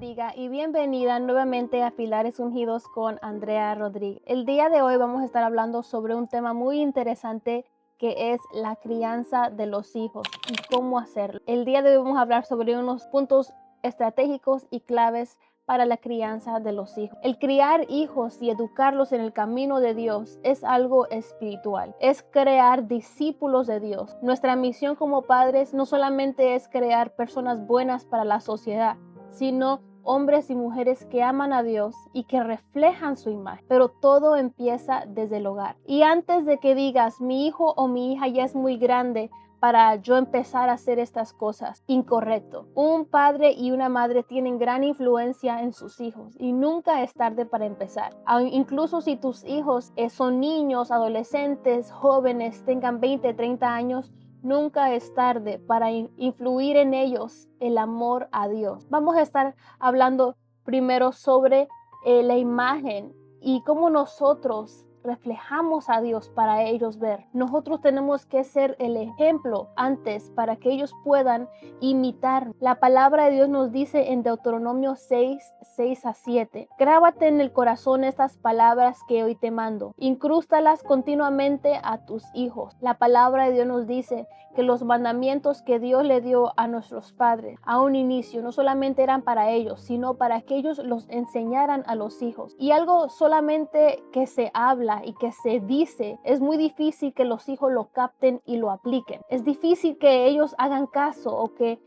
bendiga y bienvenida nuevamente a Pilares Ungidos con Andrea Rodríguez. El día de hoy vamos a estar hablando sobre un tema muy interesante que es la crianza de los hijos y cómo hacerlo. El día de hoy vamos a hablar sobre unos puntos estratégicos y claves para la crianza de los hijos. El criar hijos y educarlos en el camino de Dios es algo espiritual. Es crear discípulos de Dios. Nuestra misión como padres no solamente es crear personas buenas para la sociedad, sino hombres y mujeres que aman a Dios y que reflejan su imagen. Pero todo empieza desde el hogar. Y antes de que digas, mi hijo o mi hija ya es muy grande para yo empezar a hacer estas cosas, incorrecto. Un padre y una madre tienen gran influencia en sus hijos y nunca es tarde para empezar. Incluso si tus hijos son niños, adolescentes, jóvenes, tengan 20, 30 años, nunca es tarde para influir en ellos el amor a Dios. Vamos a estar hablando primero sobre la imagen y cómo nosotros reflejamos a Dios para ellos ver. Nosotros tenemos que ser el ejemplo antes para que ellos puedan imitar. La palabra de Dios nos dice en Deuteronomio 6:6-7: grábate en el corazón estas palabras que hoy te mando, incrústalas continuamente a tus hijos. La palabra de Dios nos dice que los mandamientos que Dios le dio a nuestros padres a un inicio no solamente eran para ellos, sino para que ellos los enseñaran a los hijos. Y algo solamente que se habla y que se dice, es muy difícil que los hijos lo capten y lo apliquen. Es difícil que ellos hagan caso o que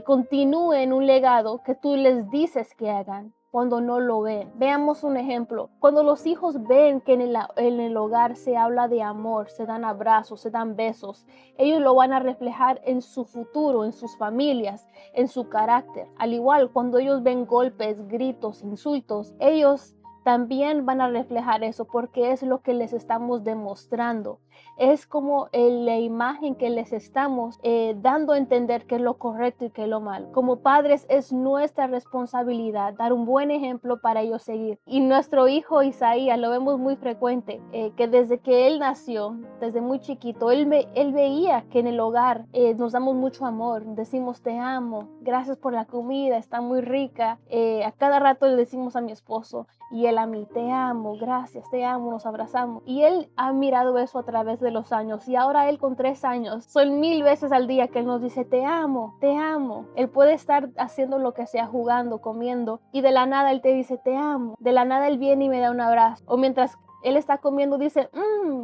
continúen un legado que tú les dices que hagan cuando no lo ven. Veamos un ejemplo. Cuando los hijos ven que en el hogar se habla de amor, se dan abrazos, se dan besos, ellos lo van a reflejar en su futuro, en sus familias, en su carácter. Al igual, cuando ellos ven golpes, gritos, insultos, ellos también van a reflejar eso porque es lo que les estamos demostrando. Es como la imagen que les estamos dando a entender que es lo correcto y que es lo malo. Como padres es nuestra responsabilidad dar un buen ejemplo para ellos seguir. Y nuestro hijo Isaías lo vemos muy frecuente, que desde que él nació, desde muy chiquito, él veía que en el hogar nos damos mucho amor. Decimos te amo, gracias por la comida, está muy rica. A cada rato le decimos a mi esposo y él a mí, te amo, gracias, te amo, nos abrazamos. Y él ha mirado eso a través de los años y ahora él con 3 años, son 1000 veces al día que él nos dice te amo, te amo. Él puede estar haciendo lo que sea, jugando, comiendo, y de la nada él te dice te amo. De la nada él viene y me da un abrazo, o mientras él está comiendo dice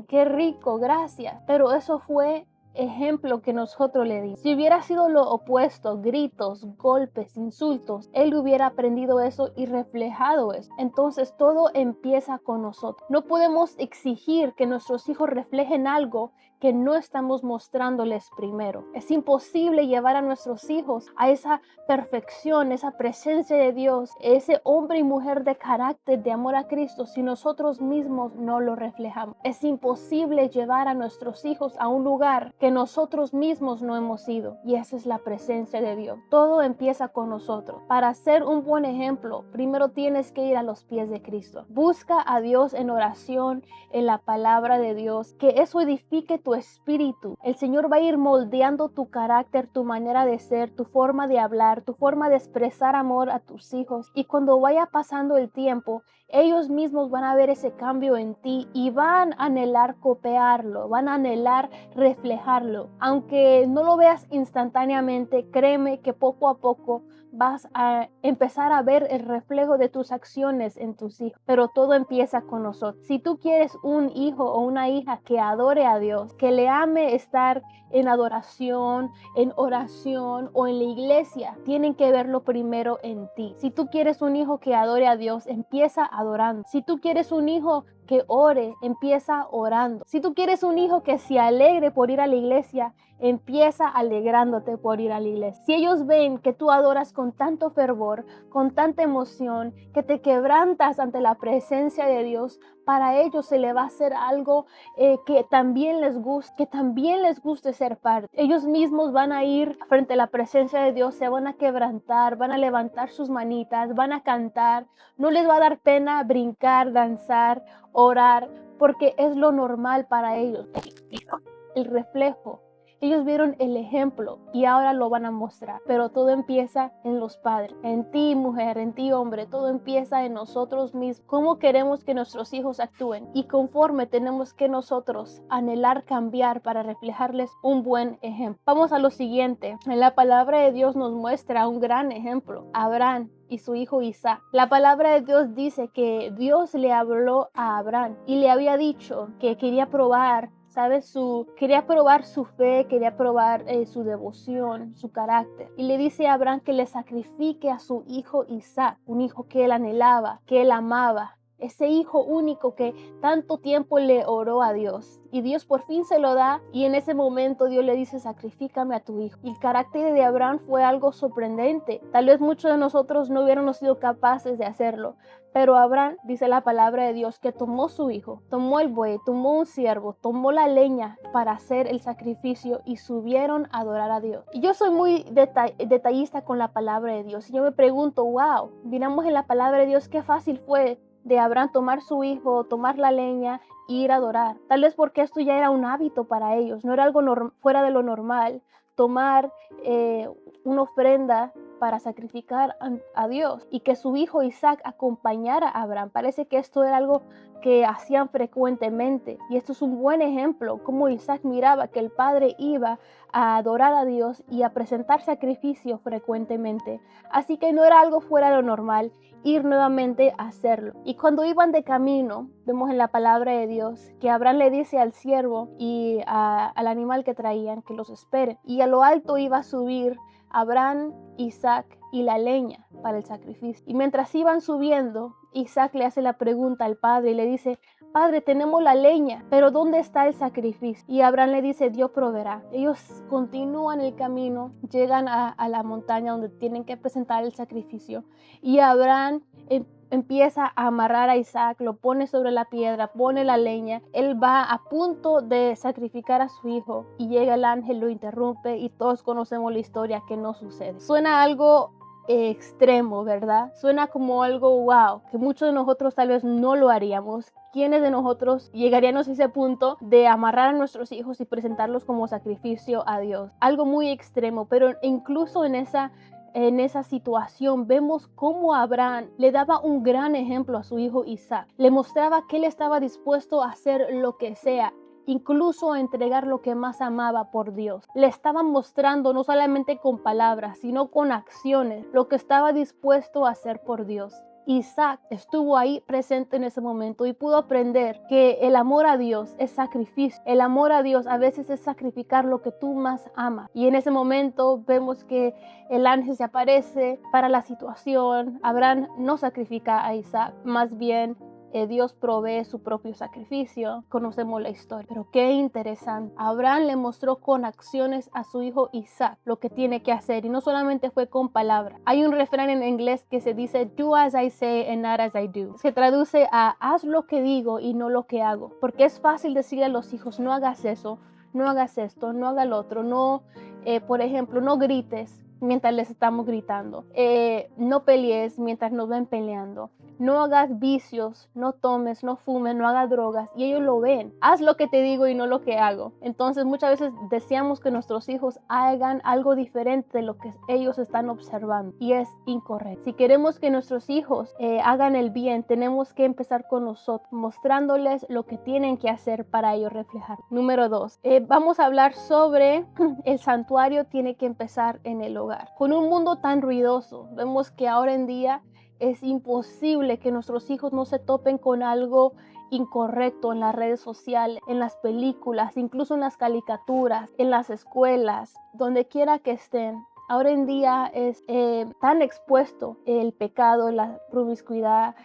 qué rico, gracias. Pero eso fue ejemplo que nosotros le dimos. Si hubiera sido lo opuesto, gritos, golpes, insultos, él hubiera aprendido eso y reflejado eso. Entonces todo empieza con nosotros. No podemos exigir que nuestros hijos reflejen algo que no estamos mostrándoles primero. Es imposible llevar a nuestros hijos a esa perfección, esa presencia de Dios, ese hombre y mujer de carácter, de amor a Cristo, si nosotros mismos no lo reflejamos. Es imposible llevar a nuestros hijos a un lugar que nosotros mismos no hemos ido, y esa es la presencia de Dios. Todo empieza con nosotros. Para ser un buen ejemplo, primero tienes que ir a los pies de Cristo. Busca a Dios en oración, en la palabra de Dios, que eso edifique tu espíritu. El Señor va a ir moldeando tu carácter, tu manera de ser, tu forma de hablar, tu forma de expresar amor a tus hijos, y cuando vaya pasando el tiempo, ellos mismos van a ver ese cambio en ti y van a anhelar copiarlo, van a anhelar reflejarlo. Aunque no lo veas instantáneamente, créeme que poco a poco vas a empezar a ver el reflejo de tus acciones en tus hijos. Pero todo empieza con nosotros. Si tú quieres un hijo o una hija que adore a Dios, que le ame estar en adoración, en oración o en la iglesia, tienen que verlo primero en ti. Si tú quieres un hijo que adore a Dios, empieza adorando. Si tú quieres un hijo que ore, empieza orando. Si tú quieres un hijo que se alegre por ir a la iglesia, empieza alegrándote por ir a la iglesia. Si ellos ven que tú adoras con tanto fervor, con tanta emoción, que te quebrantas ante la presencia de Dios, para ellos se le va a hacer algo que también les guste ser parte. Ellos mismos van a ir frente a la presencia de Dios, se van a quebrantar, van a levantar sus manitas, van a cantar. No les va a dar pena brincar, danzar, orar, porque es lo normal para ellos. El reflejo Ellos vieron el ejemplo y ahora lo van a mostrar. Pero todo empieza en los padres, en ti mujer, en ti hombre, todo empieza en nosotros mismos. ¿Cómo queremos que nuestros hijos actúen? Y conforme tenemos que nosotros anhelar cambiar para reflejarles un buen ejemplo. Vamos a lo siguiente. En la palabra de Dios nos muestra un gran ejemplo. Abraham y su hijo Isaac. La palabra de Dios dice que Dios le habló a Abraham y le había dicho que quería probar, ¿sabes? Quería probar su fe, quería probar su devoción, su carácter. Y le dice a Abraham que le sacrifique a su hijo Isaac, un hijo que él anhelaba, que él amaba. Ese hijo único que tanto tiempo le oró a Dios. Y Dios por fin se lo da y en ese momento Dios le dice, sacrifícame a tu hijo. Y el carácter de Abraham fue algo sorprendente. Tal vez muchos de nosotros no hubiéramos sido capaces de hacerlo. Pero Abraham, dice la palabra de Dios, que tomó su hijo, tomó el buey, tomó un ciervo, tomó la leña para hacer el sacrificio y subieron a adorar a Dios. Y yo soy muy detallista con la palabra de Dios. Y yo me pregunto, wow, miramos en la palabra de Dios qué fácil fue de Abraham tomar su hijo, tomar la leña e ir a adorar. Tal vez porque esto ya era un hábito para ellos, no era algo fuera de lo normal, tomar una ofrenda para sacrificar a Dios y que su hijo Isaac acompañara a Abraham. Parece que esto era algo que hacían frecuentemente y esto es un buen ejemplo, como Isaac miraba que el padre iba a adorar a Dios y a presentar sacrificio frecuentemente. Así que no era algo fuera de lo normal ir nuevamente a hacerlo. Y cuando iban de camino, vemos en la palabra de Dios que Abraham le dice al siervo y al animal que traían que los esperen. Y a lo alto iba a subir Abraham, Isaac y la leña para el sacrificio. Y mientras iban subiendo, Isaac le hace la pregunta al padre y le dice, Padre, tenemos la leña, pero ¿dónde está el sacrificio? Y Abraham le dice, Dios proveerá. Ellos continúan el camino, llegan a la montaña donde tienen que presentar el sacrificio. Y Abraham empieza a amarrar a Isaac, lo pone sobre la piedra, pone la leña. Él va a punto de sacrificar a su hijo y llega el ángel, lo interrumpe y todos conocemos la historia que no sucede. Suena algo extremo, ¿verdad? Suena como algo wow, que muchos de nosotros tal vez no lo haríamos. ¿Quiénes de nosotros llegaríamos a ese punto de amarrar a nuestros hijos y presentarlos como sacrificio a Dios? Algo muy extremo, pero incluso en esa situación vemos cómo Abraham le daba un gran ejemplo a su hijo Isaac. Le mostraba que él estaba dispuesto a hacer lo que sea, incluso a entregar lo que más amaba por Dios. Le estaban mostrando no solamente con palabras, sino con acciones, lo que estaba dispuesto a hacer por Dios. Isaac estuvo ahí presente en ese momento y pudo aprender que el amor a Dios es sacrificio. El amor a Dios a veces es sacrificar lo que tú más amas. Y en ese momento vemos que el ángel se aparece para la situación. Abraham no sacrifica a Isaac, más bien Dios provee su propio sacrificio. Conocemos la historia, pero qué interesante. Abraham le mostró con acciones a su hijo Isaac lo que tiene que hacer y no solamente fue con palabras. Hay un refrán en inglés que se dice do as I say and not as I do. Se traduce a haz lo que digo y no lo que hago, porque es fácil decirle a los hijos no hagas eso, no hagas esto, no haga lo otro, no, por ejemplo, no grites mientras les estamos gritando, no pelees mientras nos ven peleando, no hagas vicios, no tomes, no fumes, no hagas drogas, y ellos lo ven. Haz lo que te digo y no lo que hago. Entonces muchas veces deseamos que nuestros hijos hagan algo diferente de lo que ellos están observando y es incorrecto. Si queremos que nuestros hijos hagan el bien, tenemos que empezar con nosotros, mostrándoles lo que tienen que hacer para ellos reflejar. Número 2, vamos a hablar sobre el santuario tiene que empezar en el hogar. Con un mundo tan ruidoso, vemos que ahora en día es imposible que nuestros hijos no se topen con algo incorrecto en las redes sociales, en las películas, incluso en las caricaturas, en las escuelas, donde quiera que estén. Ahora en día es tan expuesto el pecado, la promiscuidad,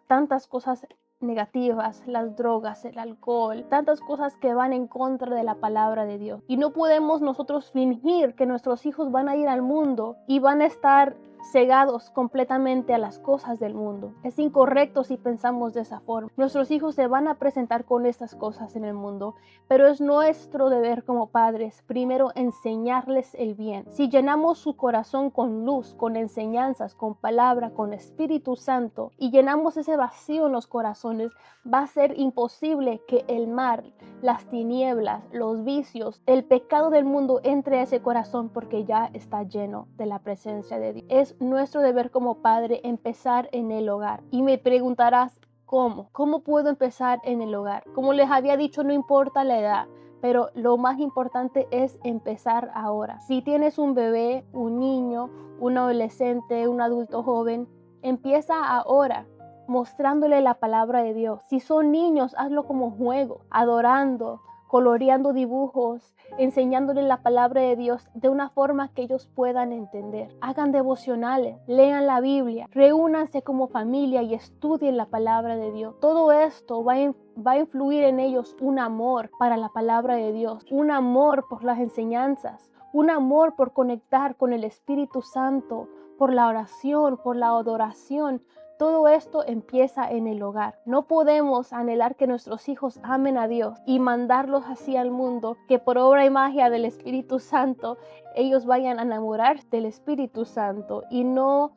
tantas cosas negativas, las drogas, el alcohol, tantas cosas que van en contra de la palabra de Dios. Y no podemos nosotros fingir que nuestros hijos van a ir al mundo y van a estar cegados completamente a las cosas del mundo. Es incorrecto si pensamos de esa forma. Nuestros hijos se van a presentar con estas cosas en el mundo, pero es nuestro deber como padres primero enseñarles el bien. Si llenamos su corazón con luz, con enseñanzas, con palabra, con Espíritu Santo, y llenamos ese vacío en los corazones, va a ser imposible que el mal, las tinieblas, los vicios, el pecado del mundo entre a ese corazón, porque ya está lleno de la presencia de Dios. Es nuestro deber como padre empezar en el hogar. Y me preguntarás, ¿cómo? ¿Cómo puedo empezar en el hogar? Como les había dicho, no importa la edad, pero lo más importante es empezar ahora. Si tienes un bebé, un niño, un adolescente, un adulto joven, empieza ahora mostrándole la palabra de Dios. Si son niños, hazlo como juego, adorando, coloreando dibujos, enseñándoles la palabra de Dios de una forma que ellos puedan entender. Hagan devocionales, lean la Biblia, reúnanse como familia y estudien la palabra de Dios. Todo esto va a influir en ellos un amor para la palabra de Dios, un amor por las enseñanzas, un amor por conectar con el Espíritu Santo, por la oración, por la adoración. Todo esto empieza en el hogar. No podemos anhelar que nuestros hijos amen a Dios y mandarlos así al mundo, que por obra y magia del Espíritu Santo ellos vayan a enamorarse del Espíritu Santo y no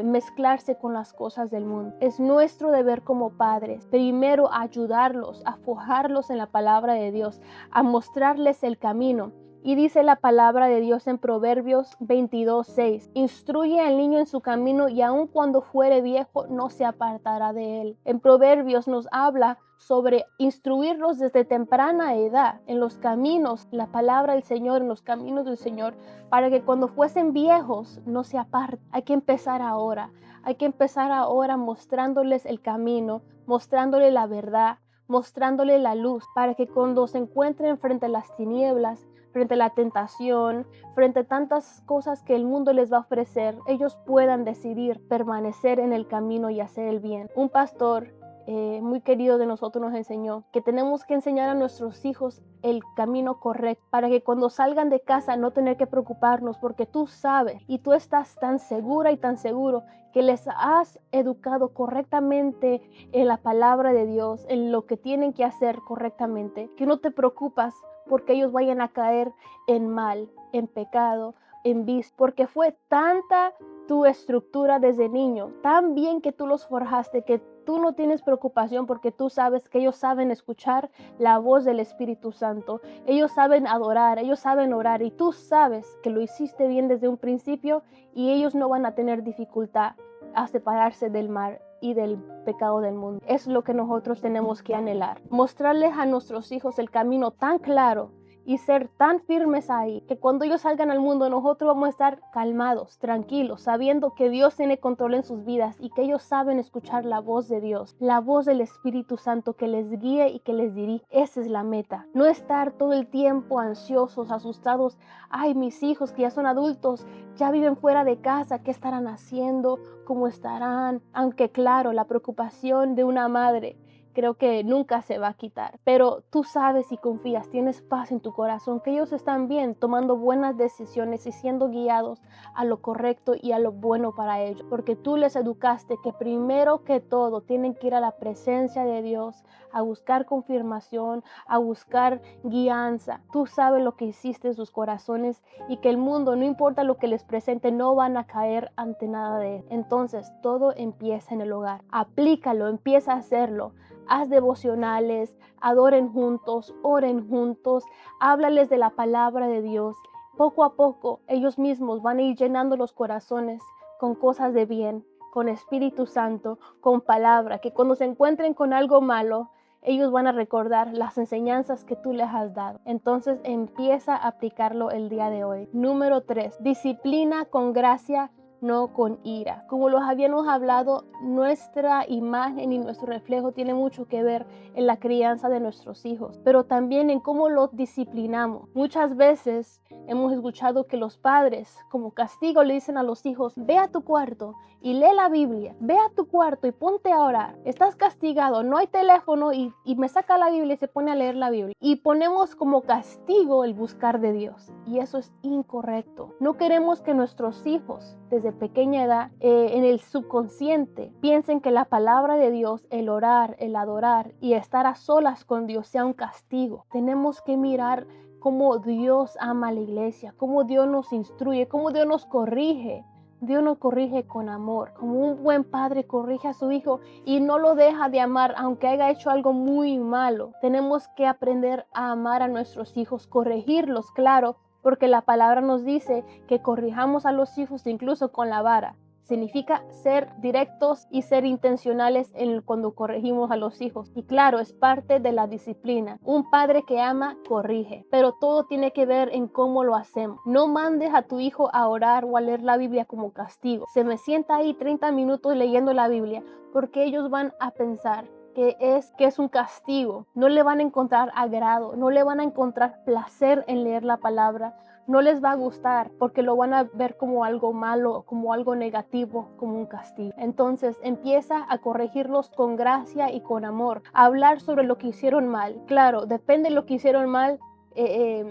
mezclarse con las cosas del mundo. Es nuestro deber como padres primero ayudarlos, a forjarlos en la palabra de Dios, a mostrarles el camino. Y dice la palabra de Dios en Proverbios 22:6, instruye al niño en su camino y aun cuando fuere viejo no se apartará de él. En Proverbios nos habla sobre instruirlos desde temprana edad en los caminos, la palabra del Señor, en los caminos del Señor, para que cuando fuesen viejos no se aparten. Hay que empezar ahora. Hay que empezar ahora mostrándoles el camino, mostrándoles la verdad, mostrándoles la luz, para que cuando se encuentren frente a las tinieblas, frente a la tentación, frente a tantas cosas que el mundo les va a ofrecer, ellos puedan decidir permanecer en el camino y hacer el bien. Un pastor muy querido de nosotros nos enseñó que tenemos que enseñar a nuestros hijos el camino correcto para que cuando salgan de casa no tener que preocuparnos, porque tú sabes y tú estás tan segura y tan seguro que les has educado correctamente en la palabra de Dios, en lo que tienen que hacer correctamente, que no te preocupas porque ellos vayan a caer en mal, en pecado, en vicio, porque fue tanta tu estructura desde niño, tan bien que tú los forjaste, que tú no tienes preocupación porque tú sabes que ellos saben escuchar la voz del Espíritu Santo, ellos saben adorar, ellos saben orar y tú sabes que lo hiciste bien desde un principio y ellos no van a tener dificultad a separarse del mal y del pecado del mundo. Es lo que nosotros tenemos que anhelar, mostrarles a nuestros hijos el camino tan claro y ser tan firmes ahí, que cuando ellos salgan al mundo nosotros vamos a estar calmados, tranquilos, sabiendo que Dios tiene control en sus vidas y que ellos saben escuchar la voz de Dios, la voz del Espíritu Santo que les guíe y que les dirige. Esa es la meta, no estar todo el tiempo ansiosos, asustados. Ay, mis hijos que ya son adultos, ya viven fuera de casa, ¿qué estarán haciendo? ¿Cómo estarán? Aunque claro, la preocupación de una madre creo que nunca se va a quitar, pero tú sabes y confías, tienes paz en tu corazón, que ellos están bien, tomando buenas decisiones y siendo guiados a lo correcto y a lo bueno para ellos, porque tú les educaste que primero que todo tienen que ir a la presencia de Dios, a buscar confirmación, a buscar guianza. Tú sabes lo que hiciste en sus corazones y que el mundo, no importa lo que les presente, no van a caer ante nada de él. Entonces todo empieza en el hogar, aplícalo, empieza a hacerlo. Haz devocionales, adoren juntos, oren juntos, háblales de la palabra de Dios. Poco a poco ellos mismos van a ir llenando los corazones con cosas de bien, con Espíritu Santo, con palabra, que cuando se encuentren con algo malo, ellos van a recordar las enseñanzas que tú les has dado. Entonces empieza a aplicarlo el día de hoy. Número 3, disciplina con gracia, no con ira. Como los habíamos hablado, nuestra imagen y nuestro reflejo tiene mucho que ver en la crianza de nuestros hijos, pero también en cómo los disciplinamos. Muchas veces hemos escuchado que los padres, como castigo, le dicen a los hijos: ve a tu cuarto y lee la Biblia, ve a tu cuarto y ponte a orar. Estás castigado, no hay teléfono, y me saca la Biblia y se pone a leer la Biblia. Y ponemos como castigo el buscar de Dios, y eso es incorrecto. No queremos que nuestros hijos desde desde pequeña edad, en el subconsciente, piensen que la palabra de Dios, el orar, el adorar y estar a solas con Dios sea un castigo. Tenemos que mirar cómo Dios ama a la iglesia, cómo Dios nos instruye, cómo Dios nos corrige. Dios nos corrige con amor, como un buen padre corrige a su hijo y no lo deja de amar aunque haya hecho algo muy malo. Tenemos que aprender a amar a nuestros hijos, corregirlos, claro, porque la palabra nos dice que corrijamos a los hijos incluso con la vara. Significa ser directos y ser intencionales cuando corregimos a los hijos. Y claro, es parte de la disciplina. Un padre que ama, corrige. Pero todo tiene que ver en cómo lo hacemos. No mandes a tu hijo a orar o a leer la Biblia como castigo. Se me sienta ahí 30 minutos leyendo la Biblia, porque ellos van a pensar que es un castigo. No le van a encontrar agrado, no le van a encontrar placer en leer la palabra. No les va a gustar porque lo van a ver como algo malo, como algo negativo, como un castigo. Entonces empieza a corregirlos con gracia y con amor. A hablar sobre lo que hicieron mal. Claro, depende de lo que hicieron mal.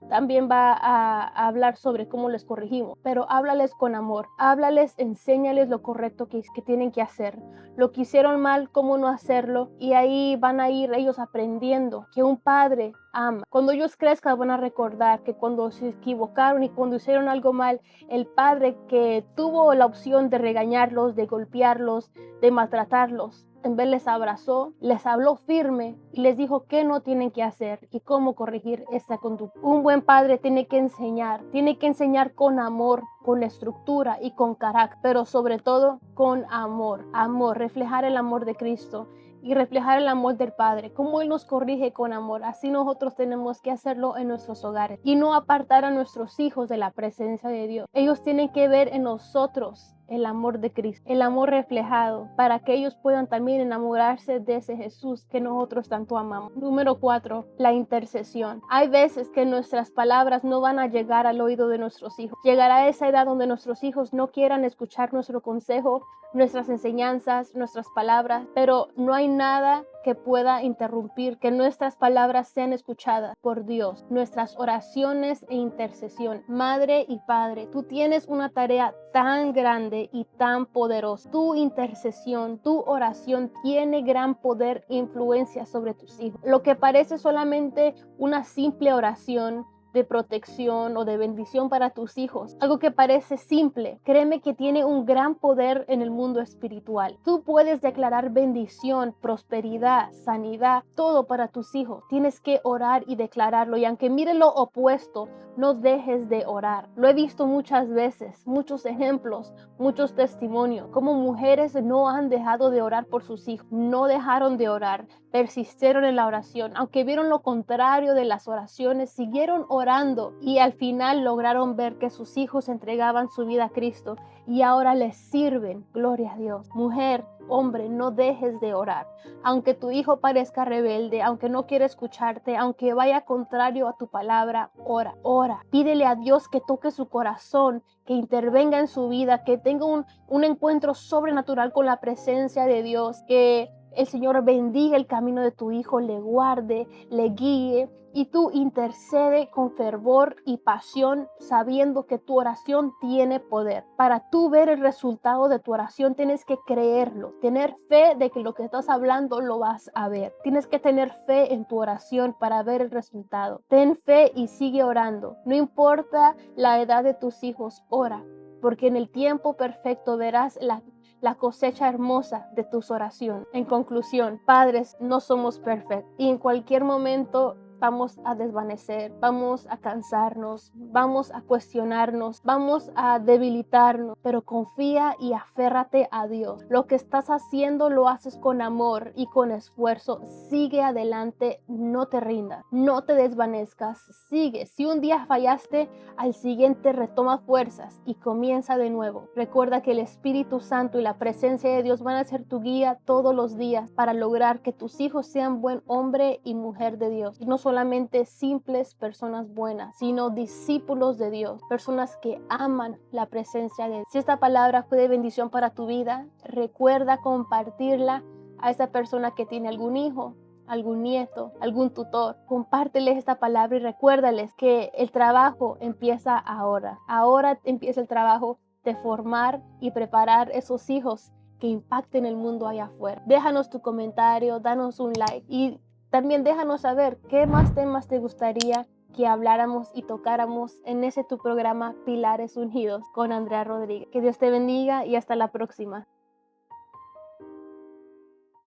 También va a hablar sobre cómo les corregimos, pero háblales con amor, háblales, enséñales lo correcto que tienen que hacer, lo que hicieron mal, cómo no hacerlo, y ahí van a ir ellos aprendiendo que un padre ama. Cuando ellos crezcan van a recordar que cuando se equivocaron y cuando hicieron algo mal, el padre que tuvo la opción de regañarlos, de golpearlos, de maltratarlos, en vez les abrazó, les habló firme y les dijo qué no tienen que hacer y cómo corregir esta conducta. Un buen padre tiene que enseñar con amor, con estructura y con carácter, pero sobre todo con amor, reflejar el amor de Cristo y reflejar el amor del Padre, como Él nos corrige con amor. Así nosotros tenemos que hacerlo en nuestros hogares y no apartar a nuestros hijos de la presencia de Dios. Ellos tienen que ver en nosotros el amor de Cristo, el amor reflejado, para que ellos puedan también enamorarse de ese Jesús que nosotros tanto amamos. Número 4, la intercesión. Hay veces que nuestras palabras no van a llegar al oído de nuestros hijos. Llegará esa edad donde nuestros hijos no quieran escuchar nuestro consejo, nuestras enseñanzas, nuestras palabras, pero no hay nada que pueda interrumpir que nuestras palabras sean escuchadas por Dios, nuestras oraciones e intercesión. Madre y padre, tú tienes una tarea tan grande y tan poderosa. Tu intercesión, tu oración tiene gran poder e influencia sobre tus hijos. Lo que parece solamente una simple oración de protección o de bendición para tus hijos, algo que parece simple, créeme que tiene un gran poder en el mundo espiritual. Tú puedes declarar bendición, prosperidad, sanidad, todo para tus hijos. Tienes que orar y declararlo, y aunque mire lo opuesto, no dejes de orar. Lo he visto muchas veces, muchos ejemplos, muchos testimonios, como mujeres no han dejado de orar por sus hijos, no dejaron de orar, persistieron en la oración, aunque vieron lo contrario de las oraciones, siguieron orando y al final lograron ver que sus hijos entregaban su vida a Cristo y ahora les sirven. Gloria a Dios. Mujer, hombre, no dejes de orar. Aunque tu hijo parezca rebelde, aunque no quiera escucharte, aunque vaya contrario a tu palabra, ora, ora. Pídele a Dios que toque su corazón, que intervenga en su vida, que tenga un encuentro sobrenatural con la presencia de Dios, que el Señor bendiga el camino de tu hijo, le guarde, le guíe, y tú intercede con fervor y pasión, sabiendo que tu oración tiene poder. Para tú ver el resultado de tu oración, tienes que creerlo, tener fe de que lo que estás hablando lo vas a ver. Tienes que tener fe en tu oración para ver el resultado. Ten fe y sigue orando. No importa la edad de tus hijos, ora, porque en el tiempo perfecto verás la cosecha hermosa de tus oraciones. En conclusión, padres, no somos perfectos y en cualquier momento vamos a desvanecer, vamos a cansarnos, vamos a cuestionarnos, vamos a debilitarnos, pero confía y aférrate a Dios. Lo que estás haciendo lo haces con amor y con esfuerzo. Sigue adelante, no te rindas, no te desvanezcas, sigue. Si un día fallaste, al siguiente retoma fuerzas y comienza de nuevo. Recuerda que el Espíritu Santo y la presencia de Dios van a ser tu guía todos los días para lograr que tus hijos sean buen hombre y mujer de Dios. Y no solamente simples personas buenas, sino discípulos de Dios, personas que aman la presencia de Dios. Si esta palabra fue de bendición para tu vida, recuerda compartirla a esa persona que tiene algún hijo, algún nieto, algún tutor. Compárteles esta palabra y recuérdales que el trabajo empieza ahora. Ahora empieza el trabajo de formar y preparar esos hijos que impacten el mundo allá afuera. Déjanos tu comentario, danos un like y también déjanos saber qué más temas te gustaría que habláramos y tocáramos en ese tu programa Pilares Ungidos con Andrea Rodríguez. Que Dios te bendiga y hasta la próxima.